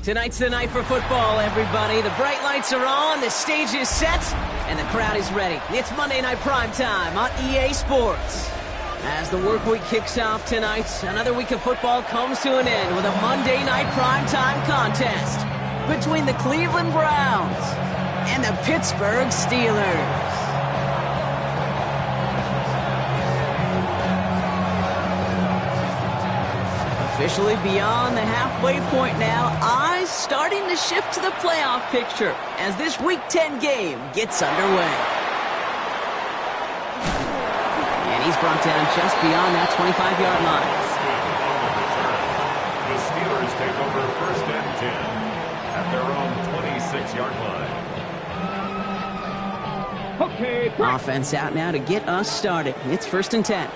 Tonight's the night for football, everybody. The bright lights are on, the stage is set, and the crowd is ready. It's Monday Night Primetime on EA Sports. As the work week kicks off tonight, another week of football comes to an end with a Monday Night Primetime contest between the Cleveland Browns and the Pittsburgh Steelers. Officially beyond the halfway point now, eyes starting to shift to the playoff picture as this Week 10 game gets underway. And he's brought down just beyond that 25-yard line. The Steelers take over first and 10 at their own 26-yard line. Okay. Offense out now to get us started. It's first and 10.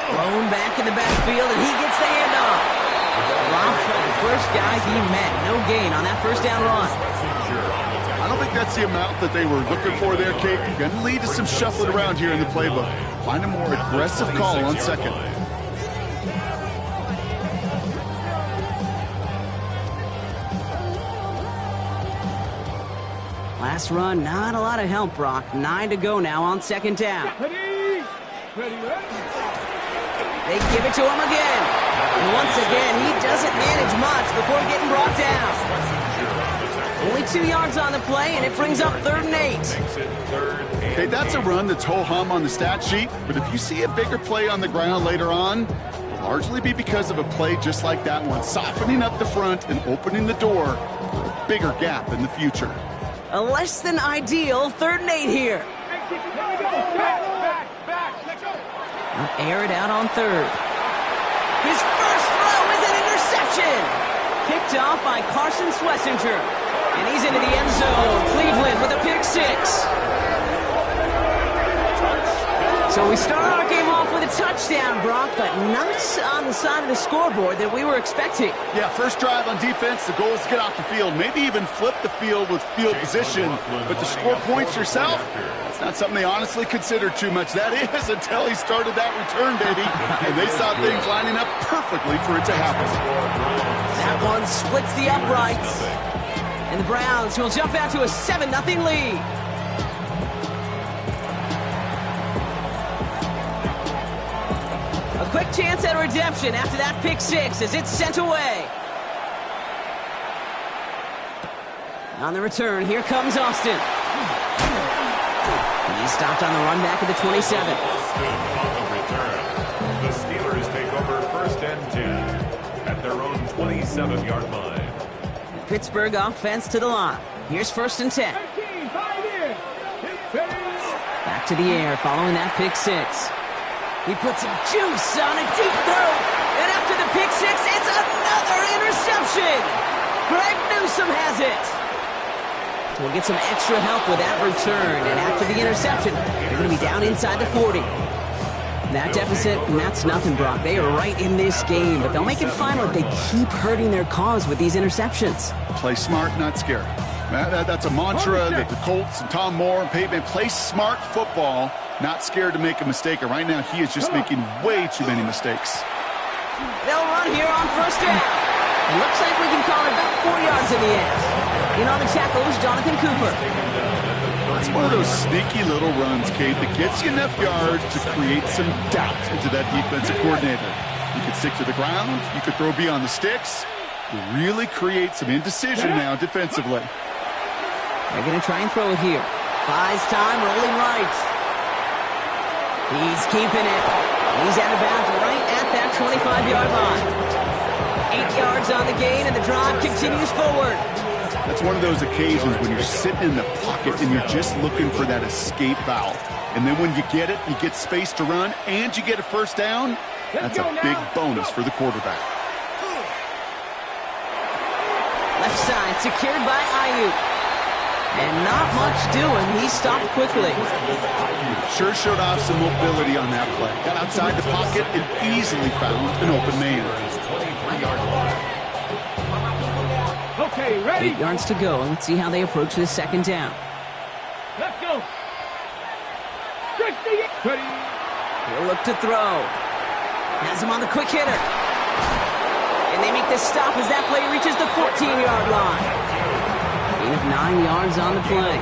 Thrown back in the backfield, and he gets the handoff. Dropped for the first guy he met. No gain on that first down run. I don't think that's the amount that they were looking for there, Kate. Going to lead to some shuffling around here in the playbook. Find a more aggressive call on second. Last run, not a lot of help, Brock. 9 to go now on second down. Ready. They give it to him again. And once again, he doesn't manage much before getting brought down. Only 2 yards on the play, and it brings up 3rd and 8. Okay, that's a run that's ho-hum on the stat sheet, but if you see a bigger play on the ground later on, it'll largely be because of a play just like that one, softening up the front and opening the door for a bigger gap in the future. A less than ideal 3rd and 8 here. Air it out on 3rd. His first throw is an interception. Picked off by Carson Schlesinger. And he's into the end zone. Cleveland with a pick 6. So we start our game off with a touchdown, Brock, but not on the side of the scoreboard that we were expecting. Yeah, first drive on defense, the goal is to get off the field, maybe even flip the field with field position, but to score points yourself, that's not something they honestly considered too much. That is until he started that return, baby, and they saw things lining up perfectly for it to happen. That one splits the uprights, and the Browns will jump out to a 7-0 lead. A quick chance at redemption after that pick 6 as it's sent away. On the return, here comes Austin. He's stopped on the run back at the 27. The Steelers take over first and 10 at their own 27-yard line. The Pittsburgh offense to the line. Here's first and 10. Back to the air following that pick 6. He puts some juice on a deep throw. And after the pick 6, it's another interception. Greg Newsome has it. So we'll get some extra help with that return. And after the interception, they're going to be down inside the 40. That deficit, and that's nothing, Brock. They are right in this game, but they'll make it final if they keep hurting their cause with these interceptions. Play smart, not scared. That's a mantra that the Colts and Tom Moore and Peyton play smart football, not scared to make a mistake. And right now, he is just making way too many mistakes. They'll run here on first down. It looks like we can call it about 4 yards in the end. In on the tackle is Jonathan Cooper. That's one of those sneaky little runs, Kate, that gets you enough yards to create some doubt into that defensive coordinator. You could stick to the ground. You could throw beyond the sticks. You really create some indecision now defensively. They're going to try and throw it here. Buys time, rolling right. He's keeping it. He's out of bounds right at that 25-yard line. 8 yards on the gain, and the drive continues forward. That's one of those occasions when you're sitting in the pocket and you're just looking for that escape valve. And then when you get it, you get space to run, and you get a first down. That's a big bonus for the quarterback. Left side secured by Ayuk. And not much doing. He stopped quickly. Sure showed off some mobility on that play. Got outside the pocket and easily found an open man. Okay, ready? 8 yards to go. Let's see how they approach this second down. Let's go. Ready. He'll look to throw. Has him on the quick hitter. And they make this stop as that play reaches the 14-yard line. Gain of 9 yards on the play.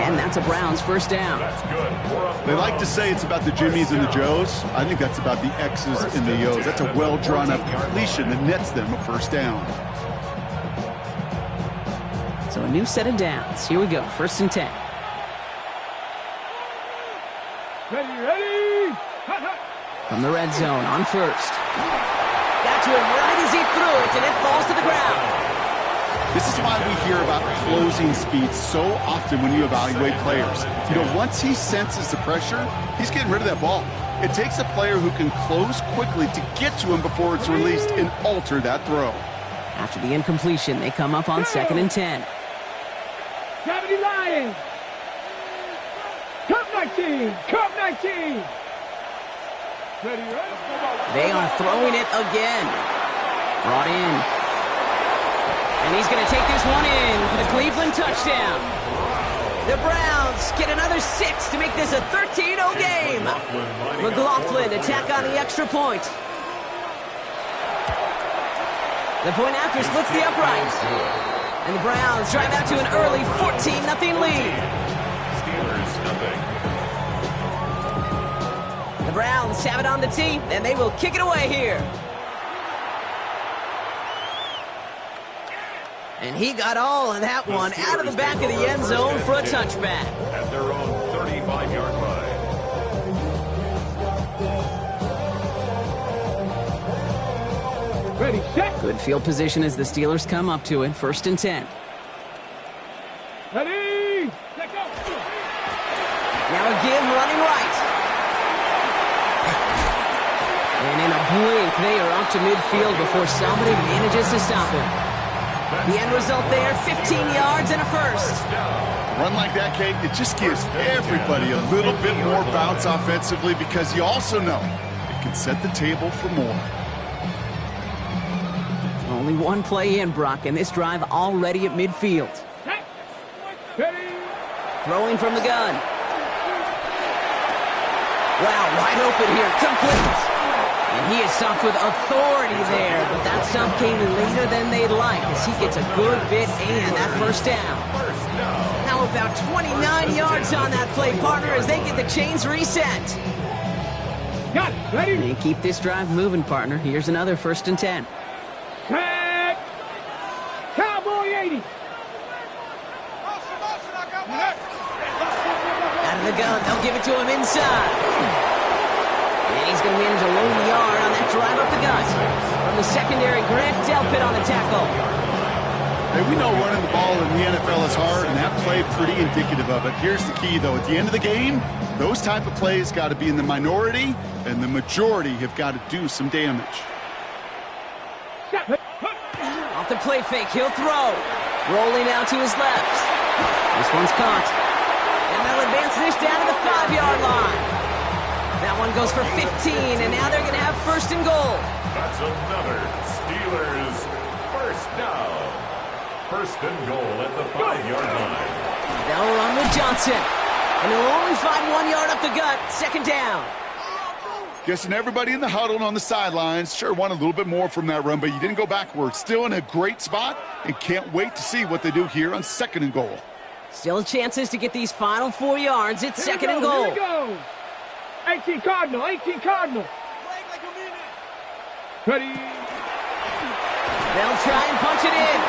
And that's a Browns first down. They like to say it's about the Jimmies and the Joes. I think that's about the X's and the O's. That's a well-drawn-up completion that nets them a first down. So a new set of downs. Here we go, 1st and 10. Ready. From the red zone on 1st. Got to him right as he threw it, and it falls to the ground. This is why we hear about closing speed so often when you evaluate players. You know, once he senses the pressure, he's getting rid of that ball. It takes a player who can close quickly to get to him before it's released and alter that throw. After the incompletion, they come up on 2nd and 10. Gravity Lions. Cup 19. Cup 19. Ready. They are throwing it again. Brought in. And he's going to take this one in for the Cleveland touchdown. The Browns get another 6 to make this a 13-0 game. McLaughlin attack on the extra point. The point after splits the uprights. And the Browns drive out to an early 14-0 lead. Steelers, nothing. The Browns have it on the tee, and they will kick it away here. And he got all of that one out of the back of the end zone for a touchback. At their own 35-yard line. Ready, set. Good field position as the Steelers come up to it, 1st and 10. Ready, let go. Now a give running right. And in a blink, they are up to midfield before somebody manages to stop him. The end result there, 15 yards and a first. Run like that, Kate, it just gives everybody a little bit more bounce offensively because you also know it can set the table for more. Only one play in, Brock, and this drive already at midfield. Ready. Throwing from the gun. Wow, wide open here, complete. And he is stopped with authority there, but that stop came later than they'd like as he gets a good bit and that first down. How about 29 yards on that play, partner, as they get the chains reset. Got it. Ready. And keep this drive moving, partner. Here's another 1st and 10. Set. Cowboy 80. Out of the gun, they'll give it to him inside. And he's going to manage a low yard on that drive up the gut. From the secondary, Grant Delpit on the tackle. Hey, we know running the ball in the NFL is hard, and that play pretty indicative of it. Here's the key, though. At the end of the game, those type of plays got to be in the minority, and the majority have got to do some damage. Off the play fake, he'll throw. Rolling out to his left. This one's caught. And they'll advance this down to the 5-yard line. That one goes for 15, and now they're going to have 1st and goal. That's another Steelers first down. 1st and goal at the 5-yard line. They'll run with Johnson. And they'll only find 1 yard up the gut. 2nd down. Guessing everybody in the huddle and on the sidelines sure wanted a little bit more from that run, but you didn't go backwards. Still in a great spot, and can't wait to see what they do here on 2nd and goal. Still chances to get these final 4 yards. It's 2nd and goal. Here we go. 18 Cardinal. 18 Cardinal. Ready. They'll try and punch it in.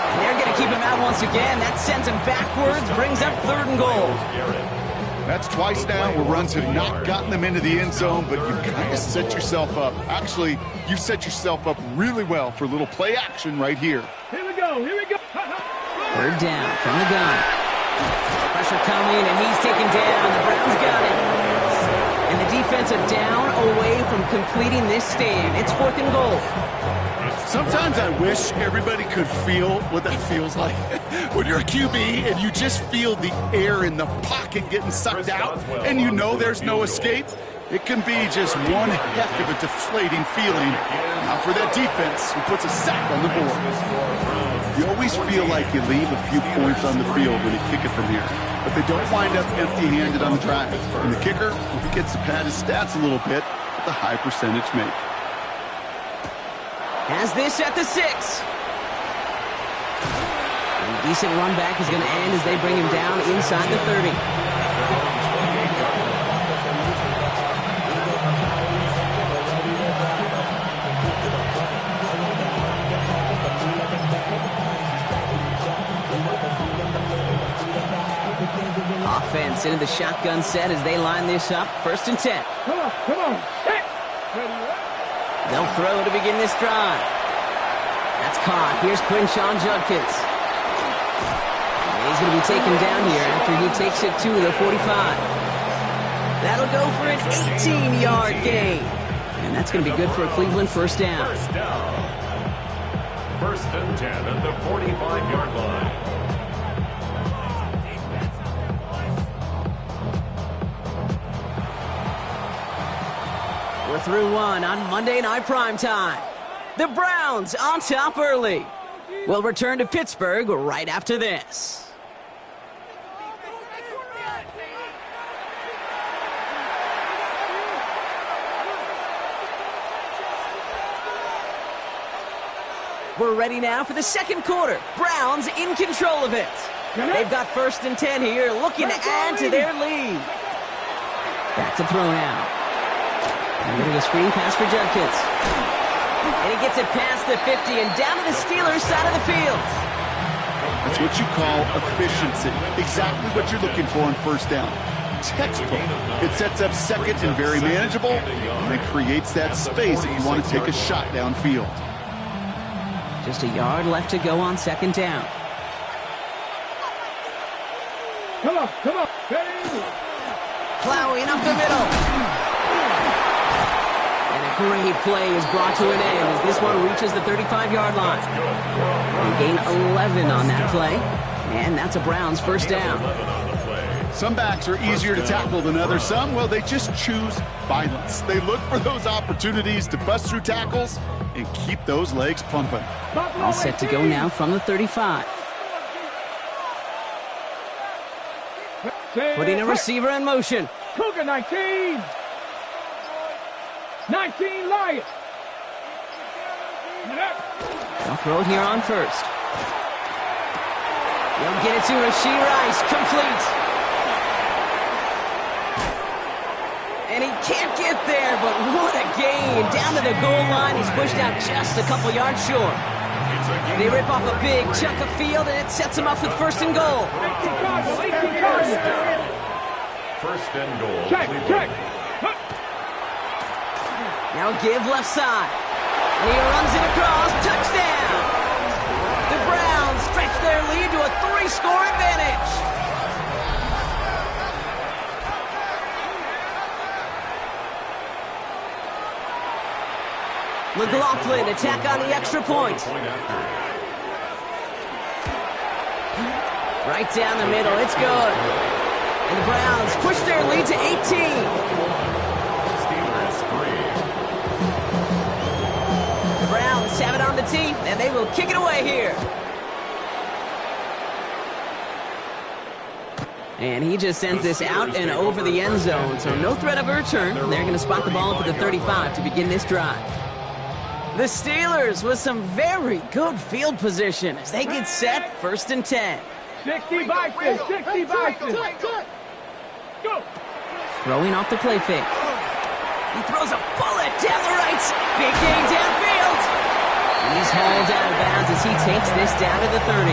And they're going to keep him out once again. That sends him backwards, brings up 3rd and goal. That's twice now where runs have not gotten them into the end zone, but you've kind of set yourself up. Actually, you've set yourself up really well for a little play action right here. Here we go. Here we go. 3rd down from the gun. Pressure coming, and he's taken down. The Browns got it. And the defense a down away from completing this stand. It's 4th and goal. Sometimes I wish everybody could feel what that feels like. When you're a QB and you just feel the air in the pocket getting sucked out and you know there's no escape, it can be just one heck of a deflating feeling. Now for that defense who puts a sack on the board. You always feel like you leave a few points on the field when you kick it from here, but they don't wind up empty-handed on the drive. And the kicker, he gets to pad his stats a little bit with a high percentage make. Has this at the 6. And a decent run back is going to end as they bring him down inside the 30. Offense into the shotgun set as they line this up. 1st and 10. Come on. Set. They'll throw to begin this drive. That's caught. Here's Quinshawn Judkins. He's going to be taken down here after he takes it to the 45. That'll go for an 18-yard gain. And that's going to be good for a Cleveland 1st down. 1st and 10 at the 45-yard line. We're through one on Monday Night Primetime. The Browns on top early. We'll return to Pittsburgh right after this. We're ready now for the 2nd quarter. Browns in control of it. They've got 1st and 10 here, looking to add to their lead. Back to throw now. And getting a screen pass for Judkins. And he gets it past the 50 and down to the Steelers' side of the field. That's what you call efficiency. Exactly what you're looking for on 1st down. Textbook. It sets up 2nd and very manageable, and it creates that space if you want to take a shot downfield. Just a yard left to go on 2nd down. Come on. Ready? Plowing up the middle. And a great play is brought to an end as this one reaches the 35-yard line. They gain 11 on that play, and that's a Browns 1st down. Some backs are easier to tackle than others. Some, well, they just choose violence. They look for those opportunities to bust through tackles and keep those legs pumping. All set to go now from the 35. Putting a receiver in motion. Cougar 19. 19 Lions. They'll throw it here on 1st. They'll get it to Rashee Rice. Complete. And he can't get there, but what a gain. Down to the goal line. He's pushed out just a couple yards short. They rip off a big chunk of field, and it sets them up with 1st and goal. 18 Cardinals. 1st and goal. Check. Now give left side. And he runs it across. Touchdown! The Browns stretch their lead to a 3-score advantage. McLaughlin attack on the extra point. Right down the middle. It's good. And the Browns push their lead to 18. Browns have it on the tee, and they will kick it away here. And he just sends this out and over the end zone, so no threat of a return. They're going to spot the ball up at the 35 to begin this drive. The Steelers with some very good field position as they get set 1st and 10. 60 Bison. Go. Throwing off the play fake. He throws a bullet down the right. Big gain downfield. And he's hauled out of bounds as he takes this down to the 30.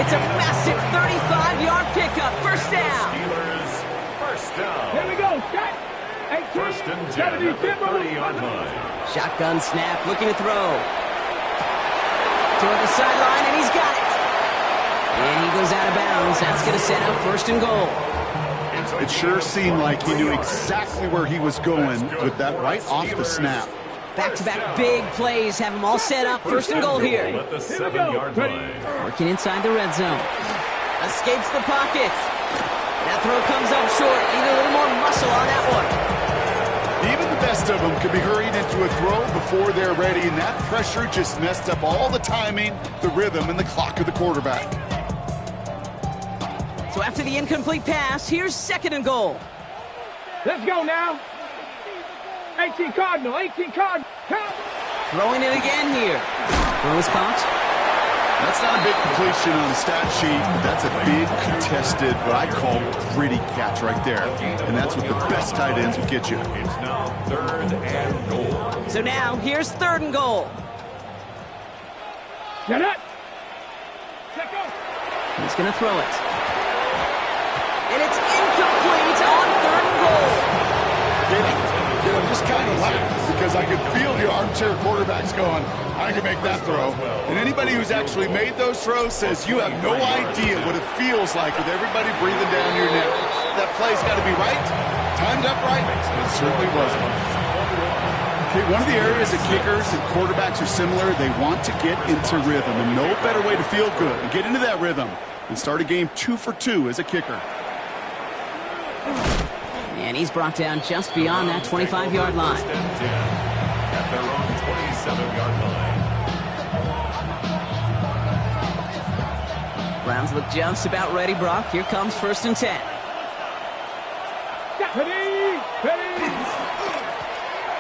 It's a massive 35-yard pickup. 1st down. Steelers, 1st down. Here we go. Shot. 1st and 10 at the 30-yard line. Shotgun snap, looking to throw. Toward the sideline, and he's got it. And he goes out of bounds. That's going to set up 1st and goal. It sure seemed like he knew exactly where he was going with that right off the snap. Back-to-back big plays have them all set up. 1st and goal here. At the 7-yard line. Working inside the red zone. Escapes the pocket. That throw comes up short. Need a little more muscle on that one. Even the best of them could be hurried into a throw before they're ready, and that pressure just messed up all the timing, the rhythm, and the clock of the quarterback. So after the incomplete pass, here's 2nd and goal. Let's go now. 18 Cardinal. Throwing it again here. Throw is caught. That's not a big completion on the stat sheet, but that's a big contested, what I call gritty catch right there. And that's what the best tight ends will get you. It's now 3rd and goal. So now, here's 3rd and goal. Get it. Check out. He's going to throw it. And it's incomplete on 3rd and goal. I'm just kind of laughing because I could feel the armchair quarterbacks going, I can make that throw. And anybody who's actually made those throws says you have no idea what it feels like with everybody breathing down your neck. That play's got to be right, timed up right. It certainly wasn't. Okay, one of the areas that kickers and quarterbacks are similar, they want to get into rhythm. And no better way to feel good and get into that rhythm than start a game 2 for 2 as a kicker. And he's brought down just beyond that 25-yard line. At their own 27-yard line. Browns look just about ready, Brock. Here comes 1st and 10. Ready.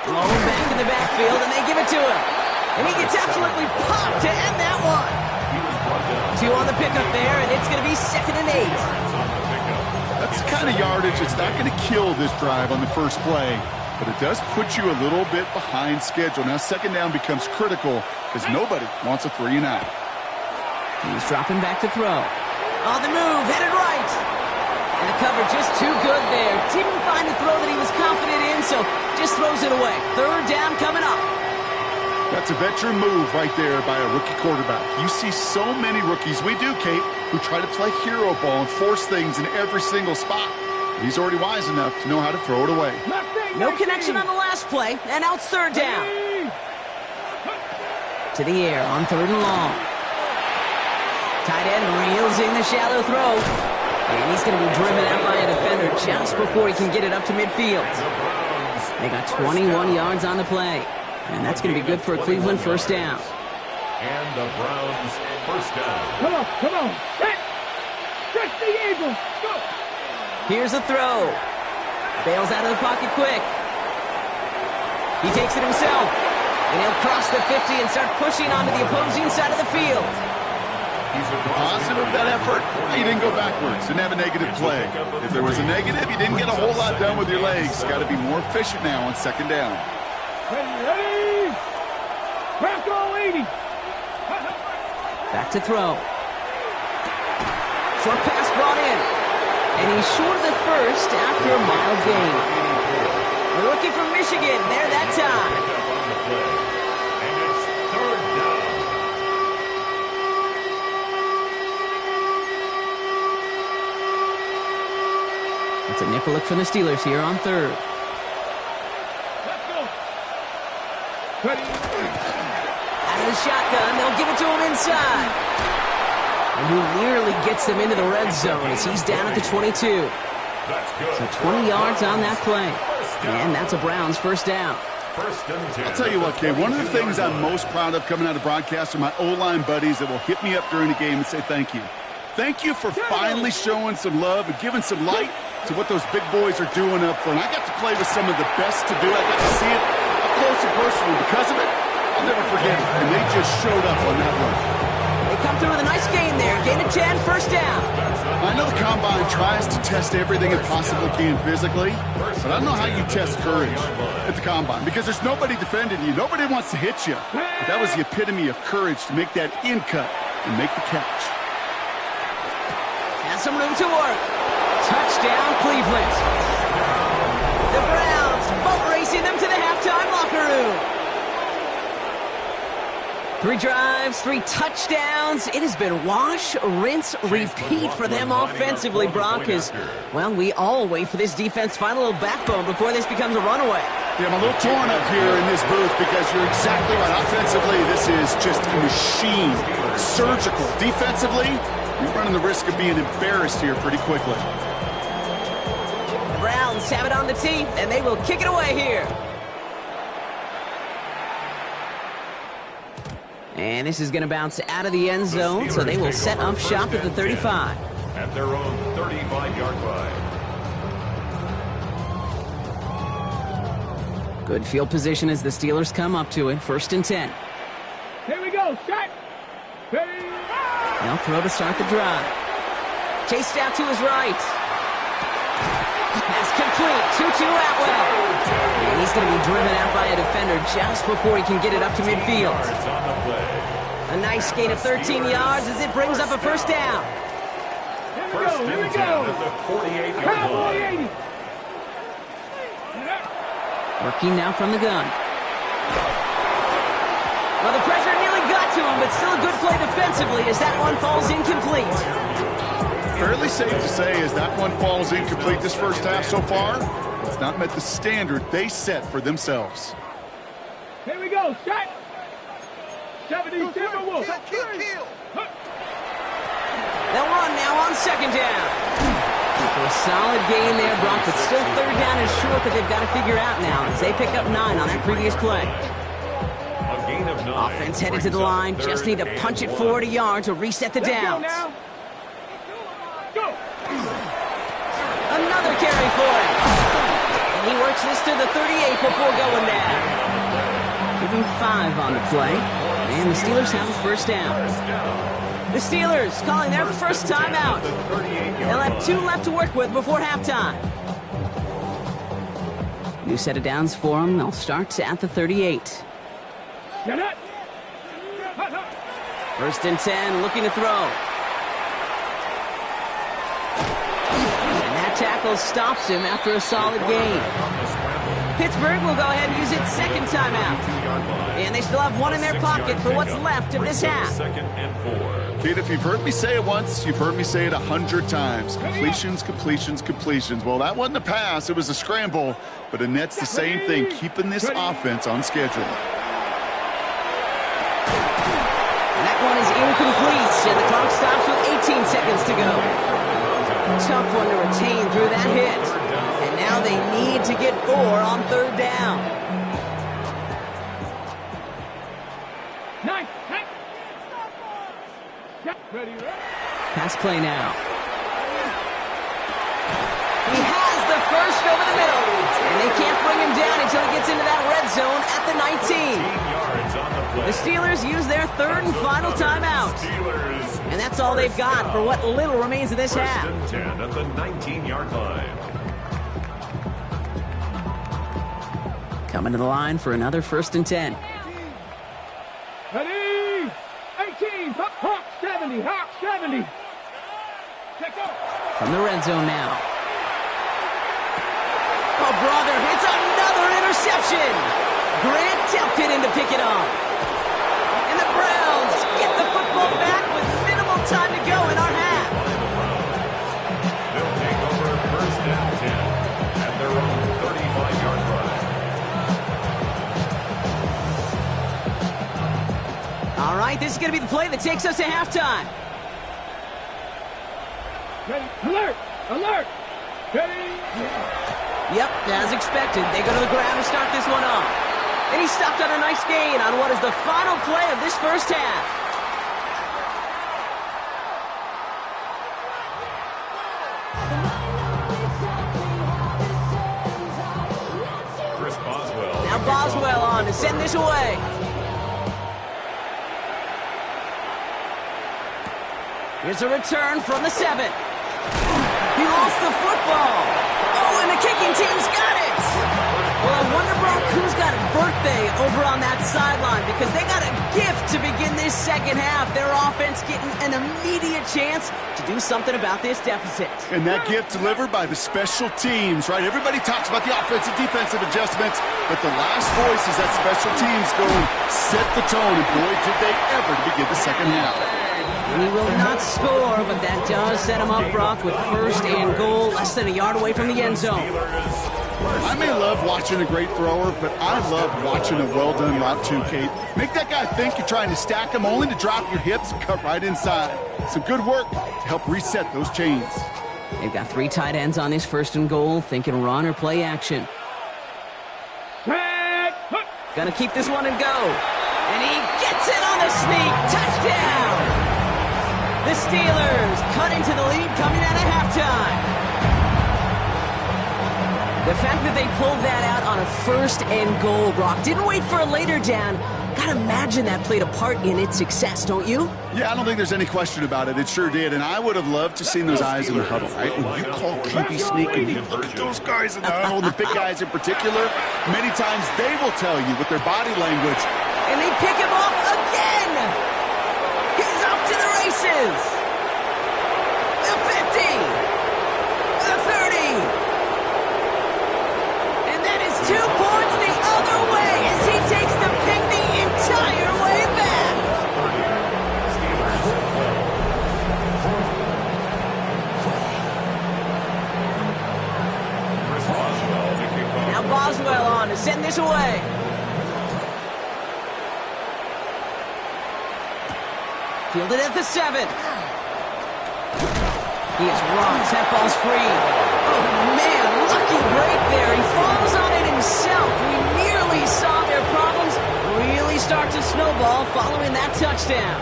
Thrown back in the backfield, and they give it to him. And he gets absolutely popped to end that one. 2 on the pickup there, and it's going to be 2nd and 8. That's the kind of yardage it's not going to kill this drive on the first play, but it does put you a little bit behind schedule. Now 2nd down becomes critical because nobody wants a 3 and out. He's dropping back to throw. On the move, headed right. And the cover just too good there. Didn't find a throw that he was confident in, so just throws it away. 3rd down coming up. That's a veteran move right there by a rookie quarterback. You see so many rookies, we do, Kate, who try to play hero ball and force things in every single spot. He's already wise enough to know how to throw it away. No connection on the last play, and out 3rd down. To the air on 3rd and long. Tight end reels in the shallow throw. And he's going to be driven out by a defender just before he can get it up to midfield. They got 21 yards on the play. And that's going to be good for a Cleveland 1st down. And the Browns 1st down. Come on. Stretch the Eagles. Go. Here's a throw. Bails out of the pocket quick. He takes it himself. And he'll cross the 50 and start pushing onto the opposing side of the field. Positive of that effort, he didn't go backwards, didn't have a negative play. If there was a negative, you didn't get a whole lot done with your legs. Got to be more efficient now on 2nd down. Ready. Bronco 80. Back to throw. Short pass brought in. And he's short of the 1st after a mild gain. The rookie from Michigan there that time. It's a nickel look for the Steelers here on 3rd. Let's go. Ready. Out of the shotgun, they'll give it to him inside. And he nearly gets them into the red zone as he's down at the 22. So 20 yards on that play. And that's a Browns 1st down. I'll tell you what, Kay, one of the things I'm most proud of coming out of broadcast are my O-line buddies that will hit me up during the game and say thank you. Thank you for finally showing some love and giving some light to what those big boys are doing up front. I got to play with some of the best to do it. I got to see it up close and personal. Because of it, I'll never forget it. And they just showed up on that one. They come through with a nice gain there. Gain of 10, 1st down. I know the Combine tries to test everything it possibly can physically, but I don't know how you test courage at the Combine because there's nobody defending you. Nobody wants to hit you. But that was the epitome of courage to make that in cut and make the catch. Has some room to work. Touchdown, Cleveland. The Browns boat racing them to the halftime locker room. 3 drives, 3 touchdowns. It has been wash, rinse, repeat for them offensively, Brock. As, well, we all wait for this defense to find a little backbone before this becomes a runaway. Yeah, I'm a little torn up here in this booth because you're exactly right. Offensively, this is just a machine. Surgical. Defensively, you're running the risk of being embarrassed here pretty quickly. The Browns have it on the tee, and they will kick it away here. And this is going to bounce out of the end zone, so they will set up shop at the 35. At their own 35-yard line. Good field position as the Steelers come up to it. 1st and 10. Here we go. Set. Ready. They'll throw to start the drive. Chased out to his right. Pass complete. Tutu Atwell. And he's going to be driven out by a defender just before he can get it up to midfield. A nice gain of 13 yards as it brings up a 1st down. Here we go. At the 48-yard line. Working now from the gun. Well, the pressure nearly got to him, but still a good play defensively as that one falls incomplete. Fairly safe to say as that one falls incomplete this first half so far, it's not met the standard they set for themselves. Here we go. Set. 70 Timberwolves. They'll run now on 2nd down. For a solid gain there, Brock, but still 3rd down is short that they've got to figure out now as they pick up 9 on that previous play. A gain of 9. Offense headed to the line. Just need to punch it forward a yard to reset the downs. Go. Another carry for him. And he works this to the 38 before going down. Give him 5 on the play. And the Steelers have a 1st down. The Steelers calling their first timeout. They'll have 2 left to work with before halftime. New set of downs for them. They'll start at the 38. 1st and 10, looking to throw. And that tackle stops him after a solid gain. Pittsburgh will go ahead and use its 2nd timeout. And they still have 1 in their pocket for what's left of this half. 2nd and 4. Kid, if you've heard me say it once, you've heard me say it 100 times. Completions, completions, completions. Well, that wasn't a pass. It was a scramble. But Annette's the same thing, keeping this offense on schedule. And that one is incomplete, and the clock stops with 18 seconds to go. Tough one to retain through that hit. And now they need to get 4 on 3rd down. Pass play now. He has the first over the middle. And they can't bring him down until he gets into that red zone at the 19. The Steelers use their 3rd and final timeout. And that's all they've got for what little remains of this half. 1st and 10 at the 19-yard line. Coming to the line for another 1st and 10. Ready. 18. Hawk 70. Hawk 70. From the red zone now. Oh, brother, it's another interception. Grant tapped it in to pick it off. And the Browns get the football back with minimal time to go in our half. They'll take over 1st and 10 at their own 35-yard line. All right, this is going to be the play that takes us to halftime. Ready. Alert. Alert. Ready. Yep, as expected, they go to the ground to start this one off. And he stopped on a nice gain on what is the final play of this first half. Chris Boswell. Now Boswell on to send this away. Here's a return from the 7. He lost the football. Oh, and the kicking team's got it. Well, I wonder, Brock, who's got a birthday over on that sideline because they got a gift to begin this second half. Their offense getting an immediate chance to do something about this deficit. And that gift delivered by the special teams, right? Everybody talks about the offensive, defensive adjustments, but the last voice is that special teams going set the tone, and boy, did they ever to begin the second half. And he will not score, but that does set him up, Brock, with 1st and goal, less than a yard away from the end zone. I may love watching a great thrower, but I love watching a well-done route too, Kate. Make that guy think you're trying to stack him only to drop your hips and cut right inside. Some good work to help reset those chains. They've got 3 tight ends on this 1st and goal, thinking run or play action. Gonna keep this one and go. And he gets it on the sneak. Touchdown! The Steelers cut into the lead coming out of halftime. The fact that they pulled that out on a 1st and goal, Brock, didn't wait for a later down. Gotta imagine that played a part in its success, don't you? Yeah, I don't think there's any question about it. It sure did, and I would have loved to seen those eyes in the huddle, right? When you call QB sneak and you look at those guys in the huddle, and the big guys in particular, many times they will tell you with their body language. And they pick him off again! He's off to the races! The 50! The 30! And that is 2 points the other way as he takes the pick the entire way back! Now Boswell on to send this away. Fielded at the 7. He is rocked. That ball's free. Oh, man, lucky break there. He falls on it himself. We nearly saw their problems really start to snowball following that touchdown.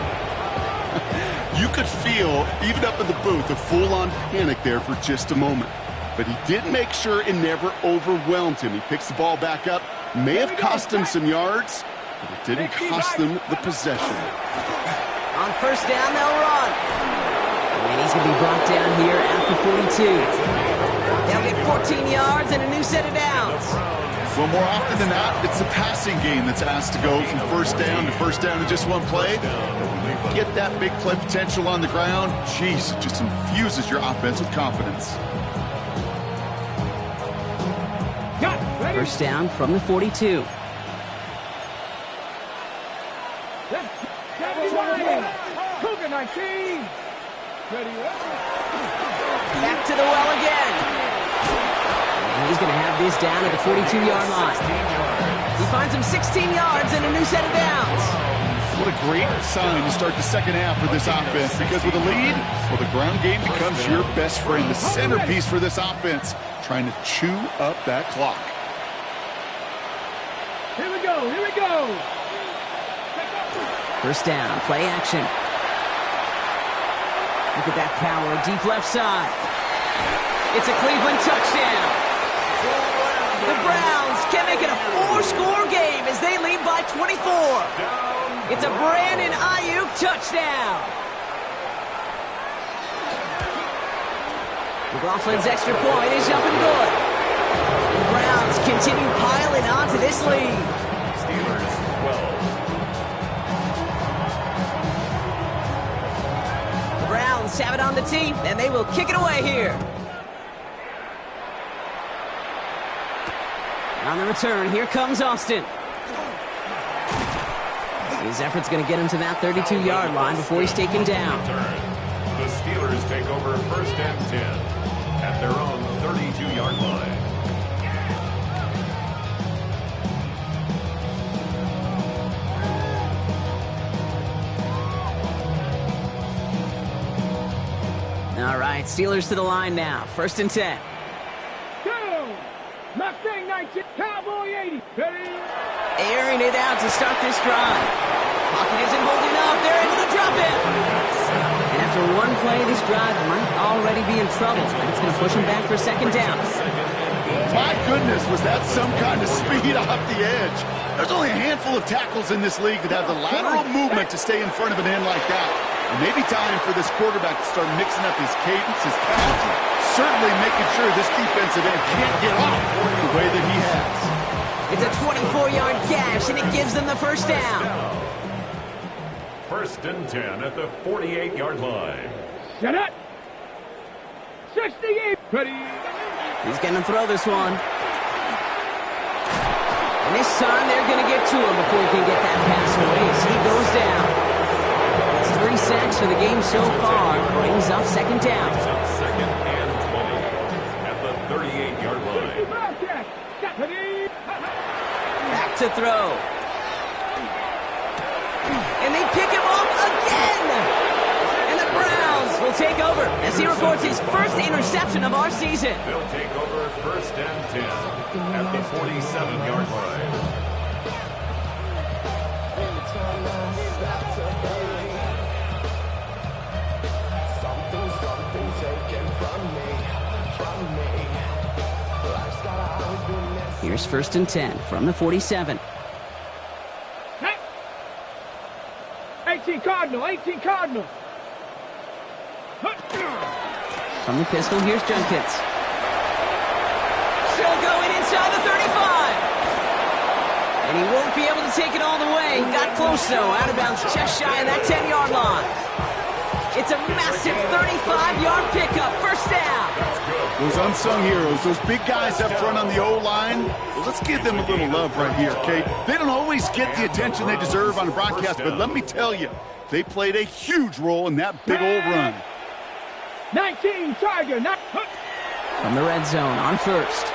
You could feel, even up in the booth, a full-on panic there for just a moment. But he did make sure it never overwhelmed him. He picks the ball back up. May have cost him some yards, but it didn't cost them the possession. On 1st down, they'll run. And he's going to be brought down here at the 42. They'll get 14 yards and a new set of downs. Well, more often than not, it's the passing game that's asked to go from 1st down to 1st down in just one play. When you get that big play potential on the ground, geez, it just infuses your offense with confidence. 1st down from the 42. Cougar 19. Back to the well again. And he's going to have this down at the 42-yard line. He finds him 16 yards and a new set of downs. What a great sign to start the second half for this offense, because with a lead, well, the ground game becomes your best friend, the centerpiece for this offense, trying to chew up that clock. Here we go. Here we go. 1st down, play action. Look at that power, deep left side. It's a Cleveland touchdown. The Browns can make it a 4-score game as they lead by 24. It's a Brandon Ayuk touchdown. McLaughlin's extra point is up and good. And the Browns continue piling onto this lead. Steelers 12. The Browns have it on the tee, and they will kick it away here. On the return, here comes Austin. His effort's going to get him to that 32-yard line before he's taken down. The Steelers take over 1st and 10 at their own 32-yard line. All right, Steelers to the line now. 1st and 10. Go. Mustang 19. Cowboy 80. Ready. Airing it out to start this drive. Pocket isn't holding up. They're able to drop it. And after one play, this drive might already be in trouble. That's going to push him back for 2nd down. My goodness, was that some kind of speed off the edge? There's only a handful of tackles in this league that have the lateral movement to stay in front of an end like that. It may be time for this quarterback to start mixing up his cadence, his pass, certainly making sure this defensive end can't get off the way that he has. It's a 24-yard gash, and it gives them the 1st down. 1st and 10 at the 48-yard line. Set up. 68. Ready. He's going to throw this one. And this time, they're going to get to him before he can get that pass away as he goes down. It's 3 sacks for the game so far. Brings up 2nd down. 2nd and 20 at the 38-yard line. Back to throw. And they pick him off again. And the Browns will take over as he records his 1st interception of our season. They'll take over 1st and 10 at the 47-yard line. Something taken from me. Life's got a Here's 1st and 10 from the 47. 18 Cardinal, 18 Cardinal. From the pistol, here's Junkins. Still going inside the 35. And he won't be able to take it all the way. Got close, though. Out of bounds, just shy of that 10-yard line. It's a massive 35-yard pickup. First down. Those unsung heroes, those big guys up front on the O-line, well, let's give them a little love right here, okay? They don't always get the attention they deserve on a broadcast, but let me tell you, they played a huge role in that big old run. 19 Tiger. From the red zone on 1st.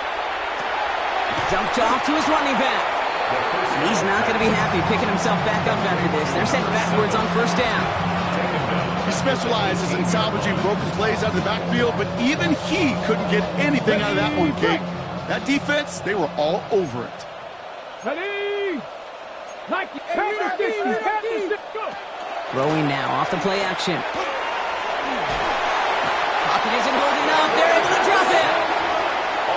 Dumped off to his running back. And he's not going to be happy picking himself back up after this. They're sent backwards on 1st down. He specializes in salvaging broken plays out of the backfield, but even he couldn't get anything out of that one, Kate. That defense, they were all over it. Ready? Throwing now off the play action. Pocket isn't holding up. They're able to drop it.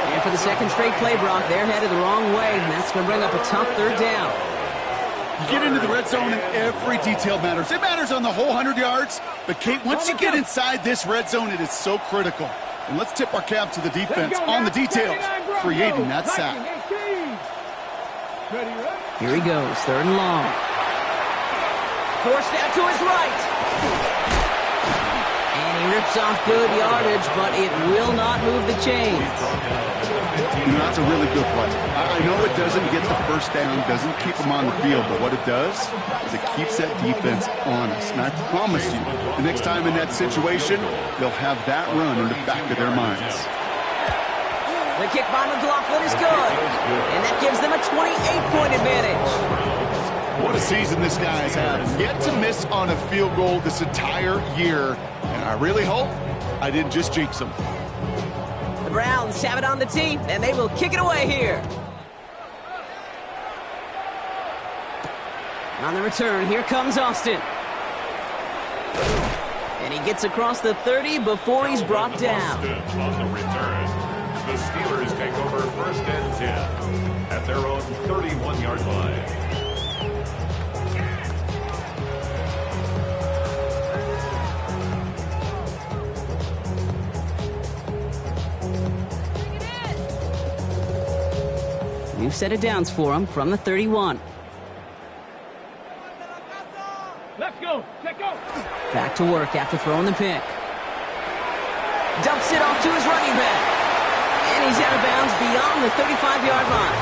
And for the second straight play, Brock, they're headed the wrong way, and that's going to bring up a tough 3rd down. You get into the red zone and every detail matters. It matters on the whole 100 yards. But, Kate, once you get inside this red zone, it is so critical. And let's tip our cap to the defense on the details, creating that sack. Here he goes, 3rd and long. Forced out to his right. And he rips off good yardage, but it will not move the chains. You know, that's a really good play. I know it doesn't get the first down, doesn't keep them on the field, but what it does is it keeps that defense honest. And I promise you, the next time in that situation, they'll have that run in the back of their minds. The kick by McLaughlin is good, and that gives them a 28-point advantage. What a season this guy's had. Yet to miss on a field goal this entire year, and I really hope I didn't just jinx him. The Browns have it on the tee, and they will kick it away here. On the return, here comes Austin. And he gets across the 30 before he's brought down. On the return, the Steelers take over 1st and 10 at their own 31-yard line. New set of downs for him from the 31. Let's go. Check go. Back to work after throwing the pick. Dumps it off to his running back. And he's out of bounds beyond the 35-yard line.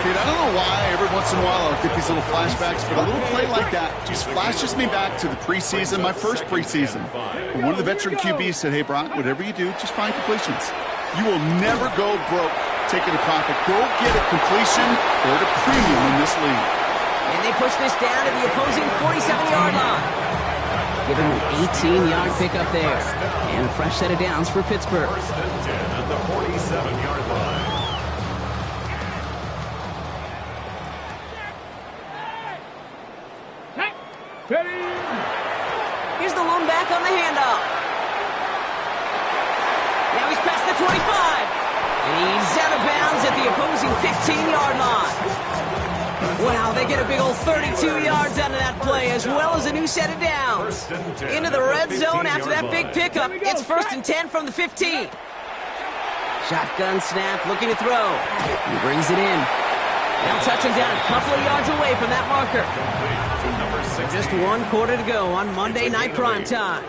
Kid, I don't know why every once in a while I'll get these little flashbacks, but a little play like that just flashes me back to the preseason, my first preseason. And one of the veteran QBs said, hey, Brock, whatever you do, just find completions. You will never go broke taking a profit. Go get a completion or a premium in this league. And they push this down to the opposing 47-yard line. Give him an 18-yard pickup there. And a fresh set of downs for Pittsburgh. 1st and 10 at the 47-yard line. Ready? Here's the lone back on the handoff. Now he's past the 25. And he's out of bounds at the opposing 15-yard line. Wow, they get a big old 32 yards out of that play, as well as a new set of downs. Into the red zone after that big pickup. It's 1st and 10 from the 15. Shotgun snap, looking to throw. He brings it in. Now touching down a couple of yards away from that marker. Just 1 quarter to go on Monday Night Primetime.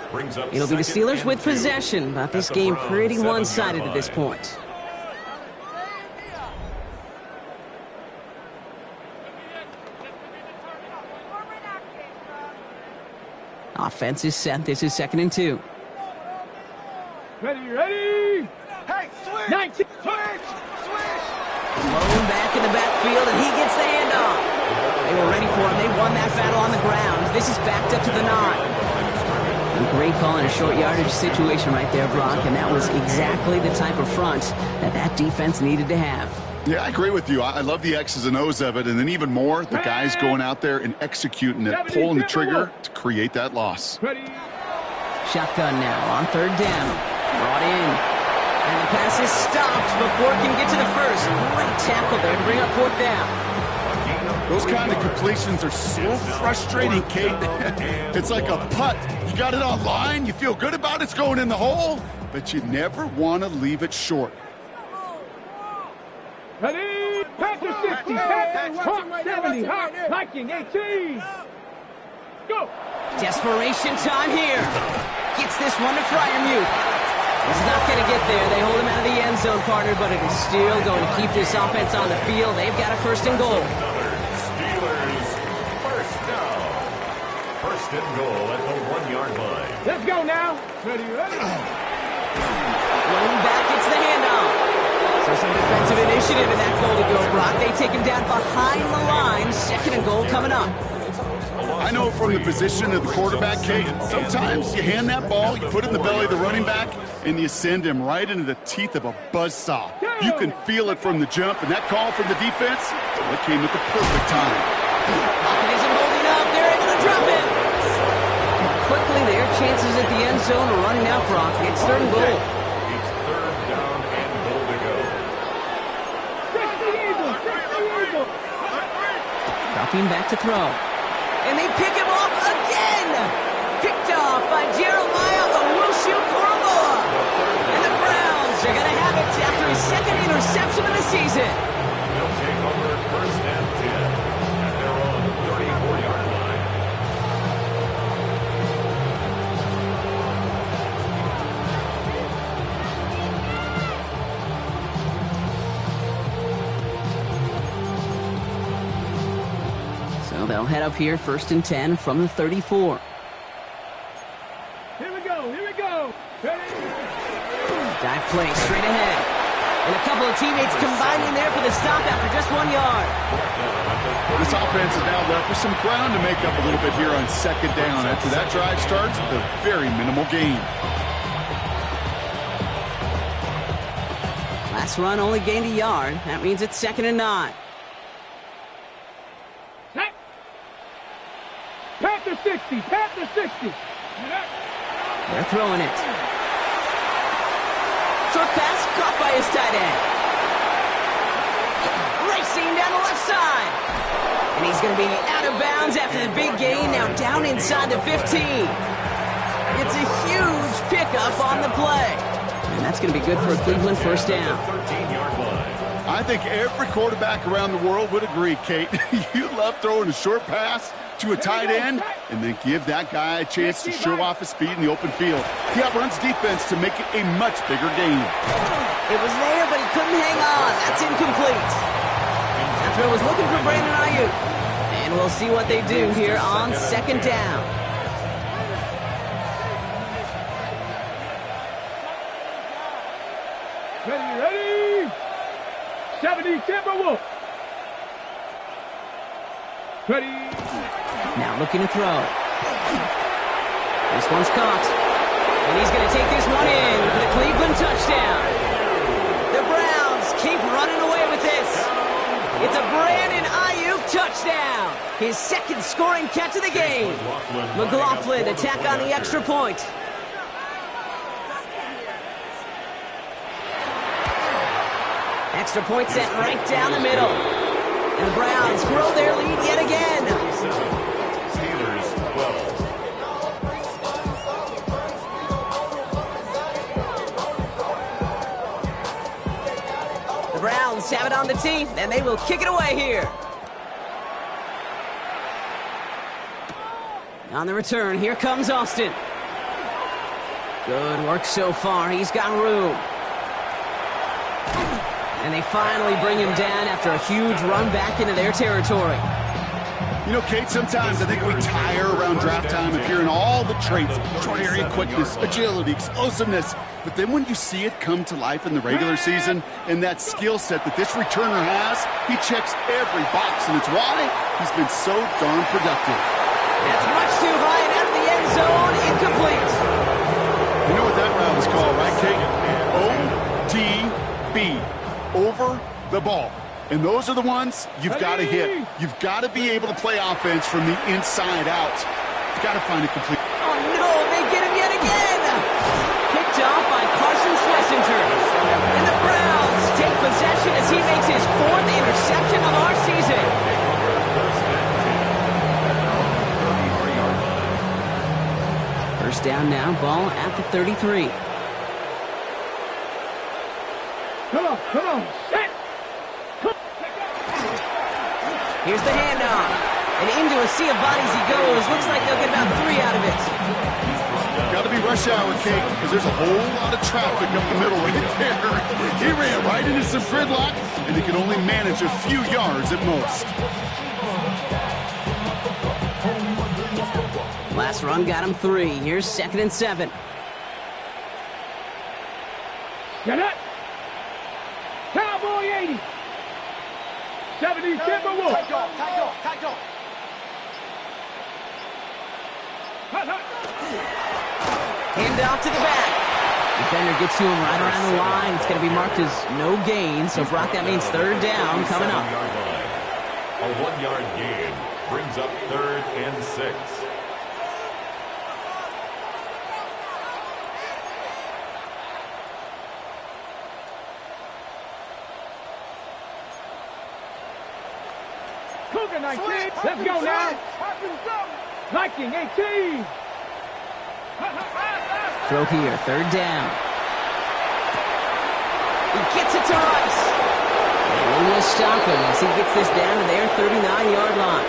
It'll be the Steelers with possession, but this game pretty one-sided at this point. Offense is set. This is 2nd and 2. Ready? Hey, switch! 19. Switch! Lone back in the backfield, and he gets the handoff. They were ready for him. They won that battle on the ground. This is backed up to the 9. A great call in a short yardage situation right there, Brock, and that was exactly the type of front that defense needed to have. Yeah, I agree with you. I love the X's and O's of it, and then even more, the guys going out there and executing it, pulling the trigger to create that loss. Ready? Shotgun now on 3rd down. Brought in. And the pass is stopped before it can get to the first. Great tackle there to bring up fourth down. Those kind of completions are so frustrating, Kate. It's like a putt. You got it on line, you feel good about it's going in the hole, but you never want to leave it short. Ready? Panther 60, Hawk 70, Hawk, Viking 18. Go! Desperation time here. Gets this one to Fryermuth. He's not going to get there. They hold him out of the end zone, partner, but it is still going to keep this offense on the field. They've got a first and goal. Steelers, first down. First and goal at the 1-yard line. Let's go now. Ready, ready. Rolling back, it's the handoff. So some defensive initiative in that goal to go, Brock. They take him down behind the line. Second and goal coming up. I know from the position of the quarterback, Kate, sometimes you hand that ball, you put it in the belly of the running back, and you send him right into the teeth of a buzzsaw. You can feel it from the jump, and that call from the defense, that came at the perfect time. Pocket isn't holding up. They're able to drop it. And quickly, their chances at the end zone are running out, Brock. It's third and goal. It's third down and goal to go. Fix the eagle, fix the eagle. Dropping back to throw. And they pick him off again! Picked off by Jeremiah Owusu-Koramoah. And the Browns are going to have it after his second interception of the season. They'll take over first and 10 at their own 34-yard line. So they'll head up here, first and 10 from the 34. Here we go, here we go. Ready? Dive play straight ahead. And a couple of teammates combining there for the stop after just 1 yard. This offense is now left with some ground to make up a little bit here on second down. After that drive starts, a very minimal gain. Last run only gained a yard. That means it's second and 9. Set. Panther 60, Panther 60. They're throwing it. Short pass caught by his tight end. Racing down the left side. And he's going to be out of bounds after the big gain, now down inside the 15. It's a huge pickup on the play. And that's going to be good for a Cleveland first down. 13-yard line. I think every quarterback around the world would agree, Kate. You love throwing a short pass to a tight end and then give that guy a chance to show off his speed in the open field. He outruns defense to make it a much bigger gain. It was there, but he couldn't hang on. That's incomplete. That throw was looking for Brandon Ayuk. And we'll see what they do here on second down. Ready, ready. 70 Timberwolf. Ready. Now looking to throw. This one's caught. And he's going to take this one in for the Cleveland touchdown. The Browns keep running away with this. It's a Brandon Ayuk touchdown. His second scoring catch of the game. McLaughlin attack on the extra point. Extra point set right down the middle. And the Browns grow their lead yet again. Steelers 12. The Browns have it on the tee, and they will kick it away here. On the return, here comes Austin. Good work so far. He's got room. And they finally bring him down after a huge run back into their territory. You know, Kate, sometimes I think we tire around draft time of hearing all the traits, short area quickness, agility, explosiveness. But then when you see it come to life in the regular season and that skill set that this returner has, he checks every box. And it's why he's been so darn productive. That's much too high and out of the end zone. Incomplete. You know what that route is called, right, Kate? OTB. Over the ball. And those are the ones you've got to hit. You've got to be able to play offense from the inside out. You've got to find a complete. Oh, no, they get him yet again. Picked off by Carson Swess injured. And the Browns take possession as he makes his 4th interception of our season. First down now, ball at the 33. Come on, set. Here's the handoff. And into a sea of bodies he goes. Looks like they'll get about 3 out of it. Got to be rush hour, Kate, because there's a whole lot of traffic up the middle right there. He ran right into some gridlock, and he can only manage a few yards at most. Last run got him 3. Here's 2nd and 7. Get it. Cowboy 80. 70 Timberwolves. Tackle. Hand off to the back. Defender gets to him right around the line. It's going to be marked as no gain. So, Brock, that means 3rd down coming up. A 1-yard gain brings up 3rd and 6. Cougar 19. Let's go now. Viking 18. Throw here, 3rd down. He gets it to Rice. And they will stop him as he gets this down to their 39-yard line.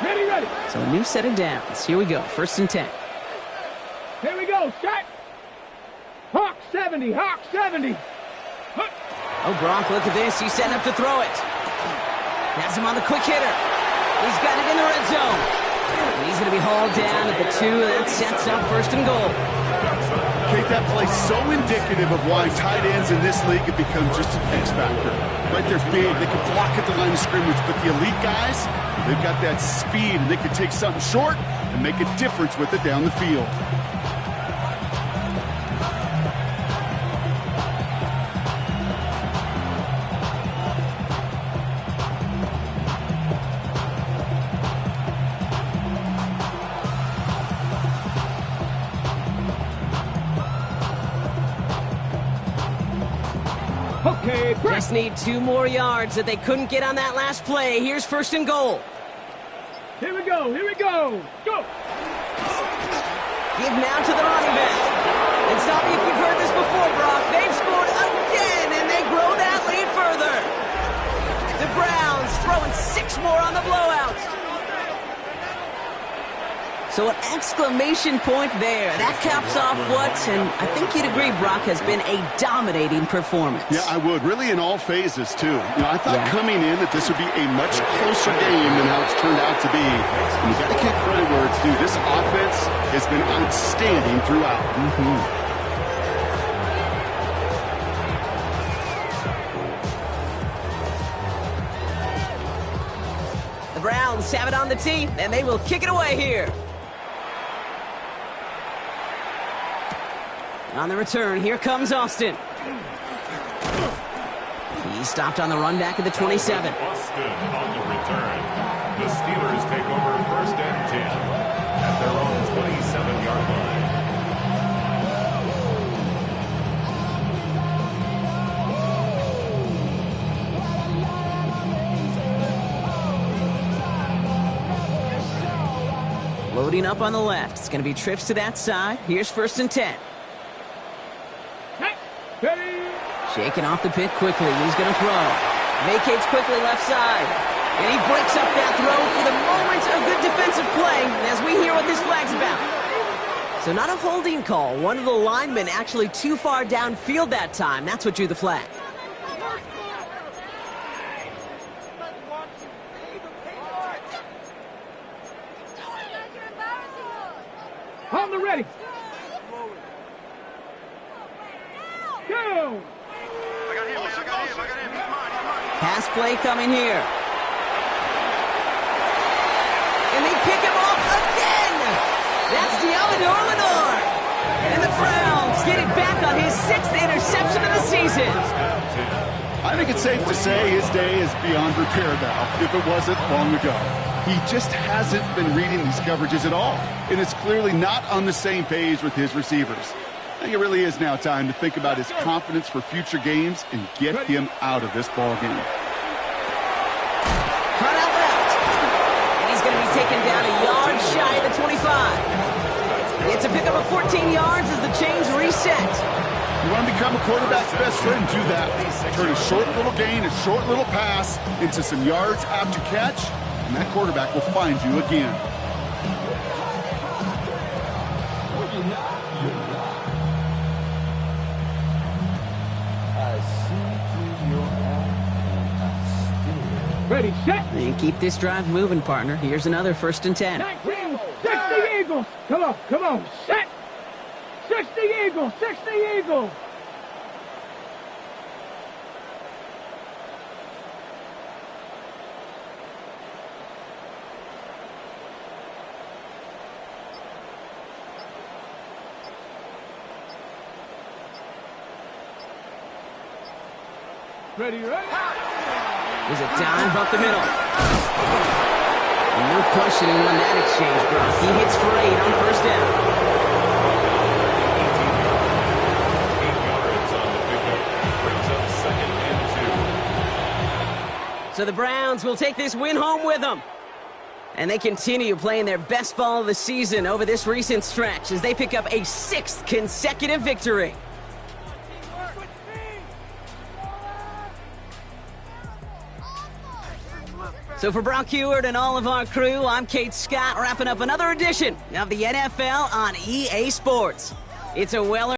Ready. So a new set of downs. Here we go, 1st and 10. Here we go, set. Hawk 70. Oh, Gronk, look at this. He's setting up to throw it. Has him on the quick hitter. He's got it in the red zone. And he's going to be hauled down at the 2. That sets up 1st and goal. Kate, that play's so indicative of why tight ends in this league have become just an X factor. Right, they're big. They can block at the line of scrimmage. But the elite guys, they've got that speed, and they can take something short and make a difference with it down the field. Okay, Just need 2 more yards that they couldn't get on that last play. Here's 1st and goal. Here we go. Go. Give now to the running back. And stop me if you've heard this before, Brock. They've scored again, and they grow that lead further. The Browns throwing 6 more on the blowout. So an exclamation point there. That caps off what, and I think you'd agree, Brock, has been a dominating performance. Yeah, I would. Really in all phases, too. I thought coming in that this would be a much closer game than how it's turned out to be. And you got to give credit where it's due. This offense has been outstanding throughout. The Browns have it on the tee, and they will kick it away here. On the return, here comes Austin. He stopped on the run back at the 27. Austin on the return. The Steelers take over 1st and 10 at their own 27-yard line. Loading up on the left. It's going to be trips to that side. Here's 1st and 10. Shaking off the pick quickly. He's going to throw. Vacates quickly left side. And he breaks up that throw for the moment. A good defensive play as we hear what this flag's about. So not a holding call. One of the linemen actually too far downfield that time. That's what drew the flag. On the ready. Go. Pass play coming here. And they pick him off again. That's Deommodore Lenoir. And the Browns get it back on his 6th interception of the season. I think it's safe to say his day is beyond repair now, if it wasn't long ago. He just hasn't been reading these coverages at all, and is clearly not on the same page with his receivers. I think it really is now time to think about his confidence for future games and get him out of this ball game. Cut out left. And he's going to be taken down a yard shy of the 25. It's a pickup of 14 yards as the chains reset. You want to become a quarterback's best friend, do that. Turn a short little gain, a short little pass into some yards after catch, and that quarterback will find you again. Ready, set. And keep this drive moving, partner. Here's another 1st and 10. 19, 60 Eagles. Come on, set. 60 Eagles, 60 Eagles. Ready. There's a dive up the middle. And no question he won that exchange, Brock. He hits for 8 on 1st down. 8 yards on the pickup. Brings up 2nd and 2. So the Browns will take this win home with them. And they continue playing their best ball of the season over this recent stretch as they pick up a 6th consecutive victory. So for Brock Heward and all of our crew, I'm Kate Scott, wrapping up another edition of the NFL on EA Sports. It's a well